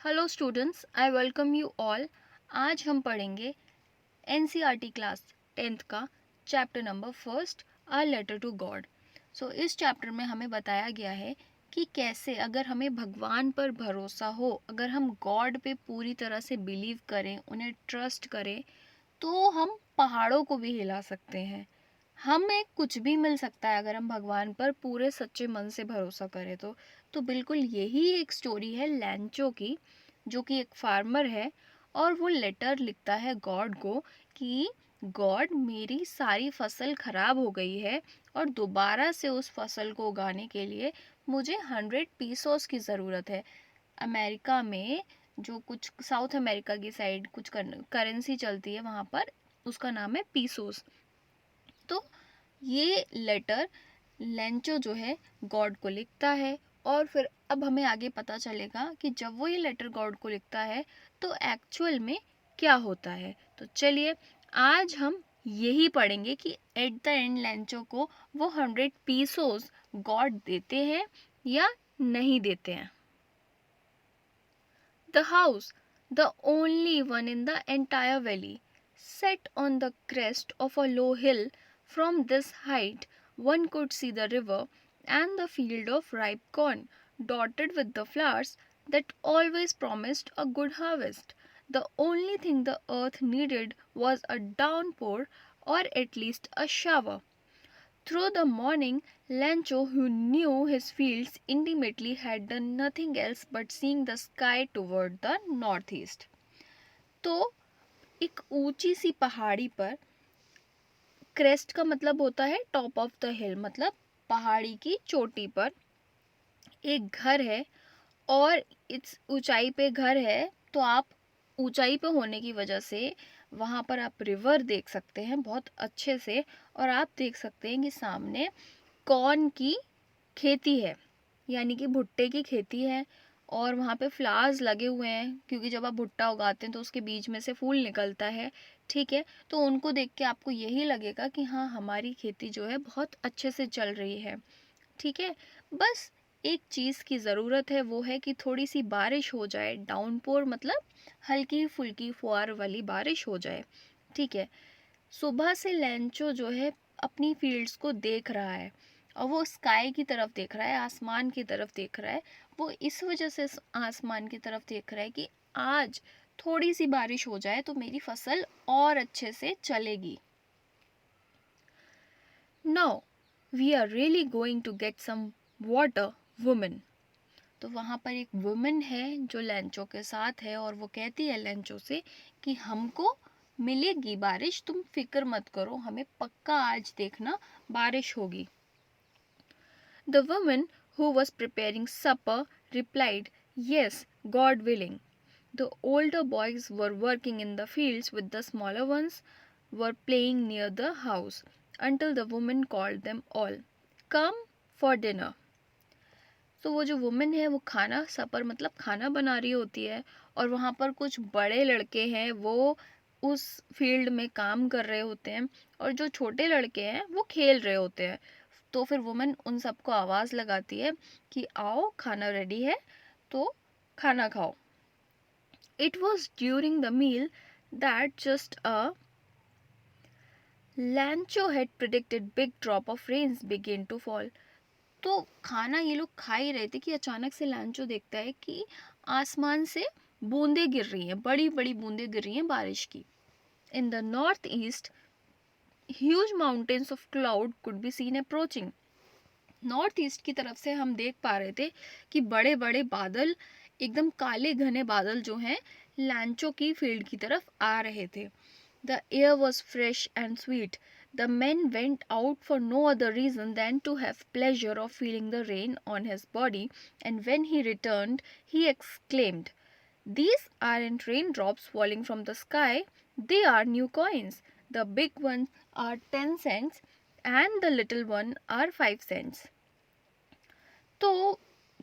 Hello students, I welcome you all. आज हम पढ़ेंगे एनसीईआरटी क्लास 10th का chapter number first, a letter to God. इस chapter में हमें बताया गया है कि कैसे अगर हमें भगवान पर भरोसा हो, अगर हम गॉड पे पूरी तरह से बिलीव करें, उन्हें ट्रस्ट करें, तो हम पहाड़ों को भी हिला सकते हैं। हमें कुछ भी मिल सकता है अगर हम भगवान पर पूरे सच्चे मन से भरोसा करें तो बिल्कुल यही एक स्टोरी है लैंचो की, जो कि एक फार्मर है और वो लेटर लिखता है गॉड को कि गॉड, मेरी सारी फसल खराब हो गई है और दोबारा से उस फसल को उगाने के लिए मुझे 100 पीसोस की ज़रूरत है। अमेरिका में जो कुछ साउथ अमेरिका की साइड कुछ करेंसी चलती है, वहाँ पर उसका नाम है पीसोस। तो ये लेटर लेंचो जो है गॉड को लिखता है और फिर अब हमें आगे पता चलेगा कि जब वो ये लेटर गॉड को लिखता है तो एक्चुअल में क्या होता है। तो चलिए आज हम यही पढ़ेंगे कि एट द एंड लेंचो को वो 100 पीसोस गॉड देते हैं या नहीं देते हैं। The house, the only one in the entire valley, set on the crest of a low hill. From this height, one could see the river and the field of ripe corn, dotted with the flowers that always promised a good harvest. The only thing the earth needed was a downpour, or at least a shower. Through the morning, Lancho, who knew his fields intimately, had done nothing else but seeing the sky toward the northeast. तो एक ऊंची सी पहाड़ी पर, crest का मतलब होता है top of the हिल, मतलब पहाड़ी की चोटी पर एक घर है और इस ऊंचाई पे घर है, तो आप ऊंचाई पे होने की वजह से वहाँ पर आप रिवर देख सकते हैं बहुत अच्छे से, और आप देख सकते हैं कि सामने कॉर्न की खेती है, यानी कि भुट्टे की खेती है। और वहाँ पे फ्लावर्स लगे हुए हैं, क्योंकि जब आप भुट्टा उगाते हैं तो उसके बीच में से फूल निकलता है। ठीक है, तो उनको देख के आपको यही लगेगा कि हाँ, हमारी खेती जो है बहुत अच्छे से चल रही है। ठीक है, बस एक चीज़ की ज़रूरत है, वो है कि थोड़ी सी बारिश हो जाए। डाउनपोर मतलब हल्की फुल्की फुहार वाली बारिश हो जाए। ठीक है, सुबह से लैंचो जो है अपनी फील्ड्स को देख रहा है और वो स्काई की तरफ देख रहा है, आसमान की तरफ देख रहा है। वो इस वजह से आसमान की तरफ देख रहा है कि आज थोड़ी सी बारिश हो जाए तो मेरी फसल और अच्छे से चलेगी। Now we are really going to get some water, woman. तो वहाँ पर एक वुमेन है जो लेंचो के साथ है और वो कहती है लेंचो से कि हमको मिलेगी बारिश, तुम फिक्र मत करो, हमें पक्का आज देखना बारिश होगी। The woman who was preparing supper replied, "Yes, God willing." The older boys were working in the fields with the smaller ones were playing near the house until the woman called them all, "Come for dinner." तो वो जो women है वो खाना, सपर मतलब खाना बना रही होती है, और वहाँ पर कुछ बड़े लड़के हैं, वो उस फील्ड में काम कर रहे होते हैं और जो छोटे लड़के हैं वो खेल रहे होते हैं। तो फिर वुमेन उन सबको आवाज़ लगाती है कि आओ, खाना रेडी है, तो खाना खाओ। It was during the meal that just as Lencho had predicted big drop of rains began to fall. तो खाना ये लोग खा ही रहे थे कि अचानक से लैंचो देखता है कि आसमान से बूंदें गिर रही हैं, बड़ी बड़ी बूंदें गिर रही हैं बारिश की। In the north east huge mountains of cloud could be seen approaching. North east की तरफ से हम देख पा रहे थे कि बड़े बड़े बादल, एकदम काले घने बादल जो हैं लैंचो की फील्ड की तरफ आ रहे थे। The air was fresh and sweet. The men went out for no other reason than to have pleasure of feeling the rain on his body, and when he returned, he exclaimed, "These aren't raindrops falling from the sky, they are new coins. The big ones are 10 cents and the little one are 5 cents." तो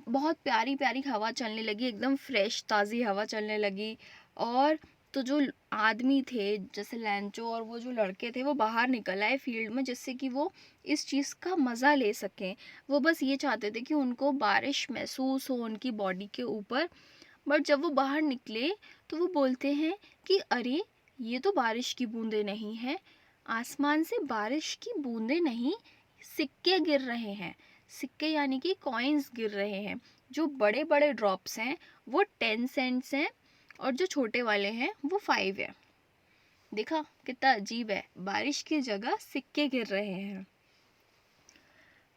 बहुत प्यारी प्यारी हवा चलने लगी, एकदम fresh ताज़ी हवा चलने लगी। और तो जो आदमी थे जैसे लैंचो और वो जो लड़के थे वो बाहर निकल आए फील्ड में, जिससे कि वो इस चीज़ का मज़ा ले सकें। वो बस ये चाहते थे कि उनको बारिश महसूस हो उनकी बॉडी के ऊपर, बट जब वो बाहर निकले तो वो बोलते हैं कि अरे, ये तो बारिश की बूंदें नहीं हैं, आसमान से बारिश की बूंदें नहीं, सिक्के गिर रहे हैं। सिक्के यानी कि कॉइन्स गिर रहे हैं। जो बड़े बड़े ड्रॉप्स हैं वो 10 सेंट्स हैं, और जो छोटे वाले हैं वो 5 है। देखा कितना अजीब है, बारिश की जगह सिक्के गिर रहे हैं।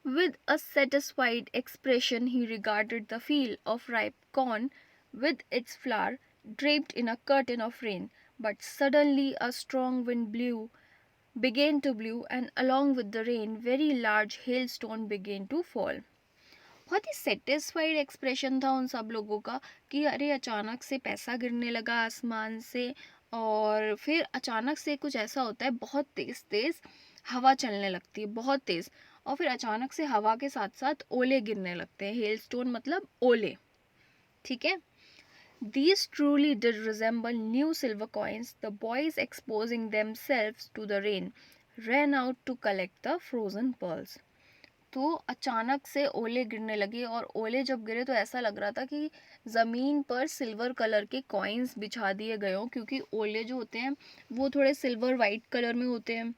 With a satisfied expression, he regarded the field of ripe corn with its flower draped in a curtain of rain. But suddenly a strong wind began to blow, and along with the rain, very large hailstone began to fall. बहुत ही satisfied expression था उन सब लोगों का कि अरे, अचानक से पैसा गिरने लगा आसमान से, और फिर अचानक से कुछ ऐसा होता है, बहुत तेज़ तेज़ हवा चलने लगती है, बहुत तेज़, और फिर अचानक से हवा के साथ साथ ओले गिरने लगते हैं। हेलस्टोन मतलब ओले, ठीक है। These truly did resemble new silver coins. The boys, exposing themselves to the rain, ran out to collect the frozen pearls. तो अचानक से ओले गिरने लगे, और ओले जब गिरे तो ऐसा लग रहा था कि ज़मीन पर सिल्वर कलर के कॉइन्स बिछा दिए गए हों, क्योंकि ओले जो होते हैं वो थोड़े सिल्वर वाइट कलर में होते हैं।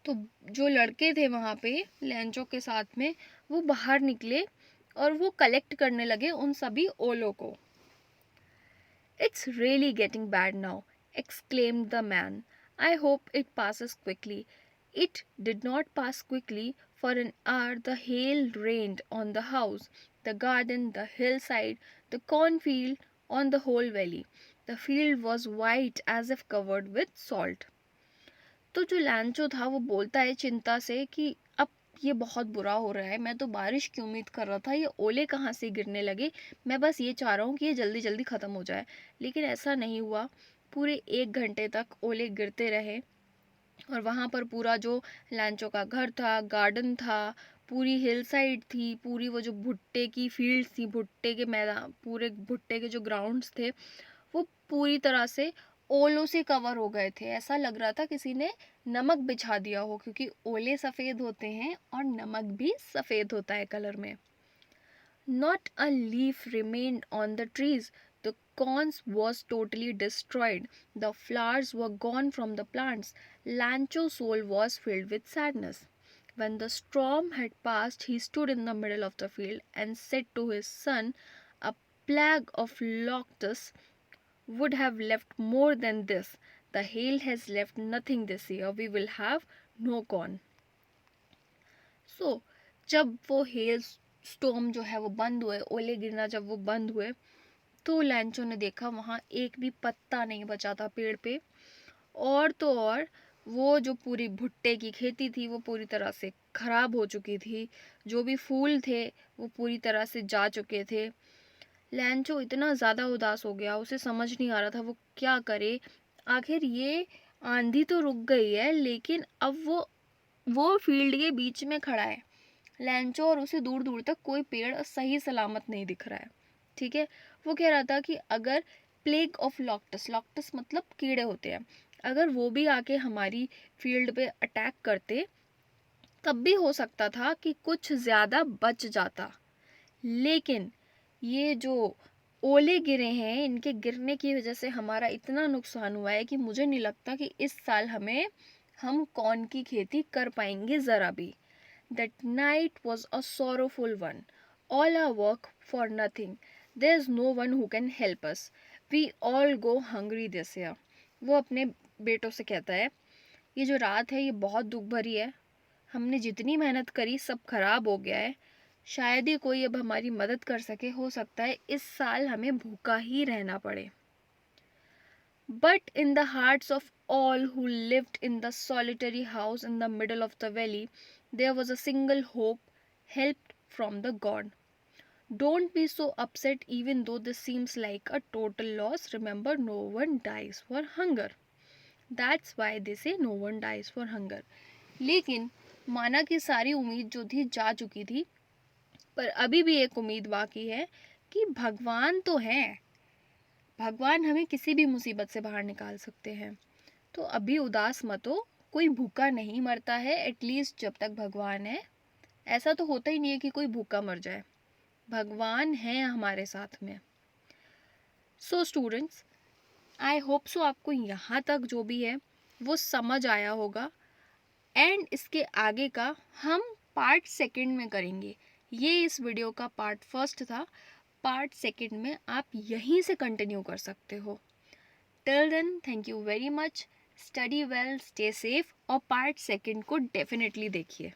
तो जो लड़के थे वहाँ पे लैंचो के साथ में, वो बाहर निकले और वो कलेक्ट करने लगे उन सभी ओलों को। It's really getting bad now, exclaimed the man. I hope it passes quickly. It did not pass quickly. For an hour the hail rained on the house, the garden, the hillside, the cornfield, on the whole valley. The field was white as if covered with salt. तो जो लैंचो था वो बोलता है चिंता से कि अब ये बहुत बुरा हो रहा है, मैं तो बारिश की उम्मीद कर रहा था, ये ओले कहाँ से गिरने लगे, मैं बस ये चाह रहा हूँ कि ये जल्दी जल्दी ख़त्म हो जाए। लेकिन ऐसा नहीं हुआ, पूरे 1 घंटे तक ओले गिरते रहे, और वहाँ पर पूरा जो लैंचो का घर था, गार्डन था, पूरी हिल साइड थी, पूरी वो जो भुट्टे की फील्ड थी, भुट्टे के मैदान, पूरे भुट्टे के जो ग्राउंड्स थे, वो पूरी तरह से ओलों से कवर हो गए थे। ऐसा लग रहा था किसी ने नमक बिछा दिया हो, क्योंकि ओले सफ़ेद होते हैं और नमक भी सफ़ेद होता है कलर में। Not a leaf remained on the trees. The corns was totally destroyed. The flowers were gone from the plants. Lancho's soul was filled with sadness. When the storm had passed, he stood in the middle of the field and said to his son, "A plague of locusts would have left more than this. The hail has left nothing this year. We will have no corn." So, जब वो hello storm जो है वो बंद हुए, ओले गिरना जब वो बंद हुए, तो लैंचो ने देखा वहाँ एक भी पत्ता नहीं बचा था पेड़ पे। और तो और वो जो पूरी भुट्टे की खेती थी वो पूरी तरह से खराब हो चुकी थी। जो भी फूल थे वो पूरी तरह से जा चुके थे। लैंचो इतना ज़्यादा उदास हो गया, उसे समझ नहीं आ रहा था वो क्या करे। आखिर ये आंधी तो रुक गई है, लेकिन अब वो फील्ड के बीच में खड़ा है लैंचो, और उसे दूर दूर तक कोई पेड़ सही सलामत नहीं दिख रहा है। ठीक है, वो कह रहा था कि अगर प्लेग ऑफ लॉक्टस, लॉक्टस मतलब कीड़े होते हैं, अगर वो भी आके हमारी फील्ड पे अटैक करते तब भी हो सकता था कि कुछ ज़्यादा बच जाता। लेकिन ये जो ओले गिरे हैं, इनके गिरने की वजह से हमारा इतना नुकसान हुआ है कि मुझे नहीं लगता कि इस साल हम कॉर्न की खेती कर पाएंगे ज़रा भी। That night was a sorrowful one. All our work for nothing. There's no one who can help us. We all go hungry this year. वो अपने बेटों से कहता है, ये जो रात है ये बहुत दुख भरी है, हमने जितनी मेहनत करी सब खराब हो गया है, शायद ही कोई अब हमारी मदद कर सके, हो सकता है इस साल हमें भूखा ही रहना पड़े। But in the hearts of all who lived in the solitary house in the middle of the valley, there was a single hope, help from the God. Don't be so upset even though this seems like a total loss. Remember, no one dies for hunger. That's why they say no one dies for hunger. लेकिन माना कि सारी उम्मीद जो थी जा चुकी थी, पर अभी भी एक उम्मीद बाकी है कि भगवान तो हैं, भगवान हमें किसी भी मुसीबत से बाहर निकाल सकते हैं। तो अभी उदास मत हो, कोई भूखा नहीं मरता है, एटलीस्ट जब तक भगवान है। ऐसा तो होता ही नहीं है कि कोई भूखा मर जाए, भगवान है हमारे साथ में। So students, I hope so आपको यहाँ तक जो भी है वो समझ आया होगा, एंड इसके आगे का हम पार्ट सेकंड में करेंगे। ये इस वीडियो का पार्ट फर्स्ट था, पार्ट सेकंड में आप यहीं से कंटिन्यू कर सकते हो। Till then, thank you very much, study well, stay safe, और पार्ट सेकंड को डेफिनेटली देखिए।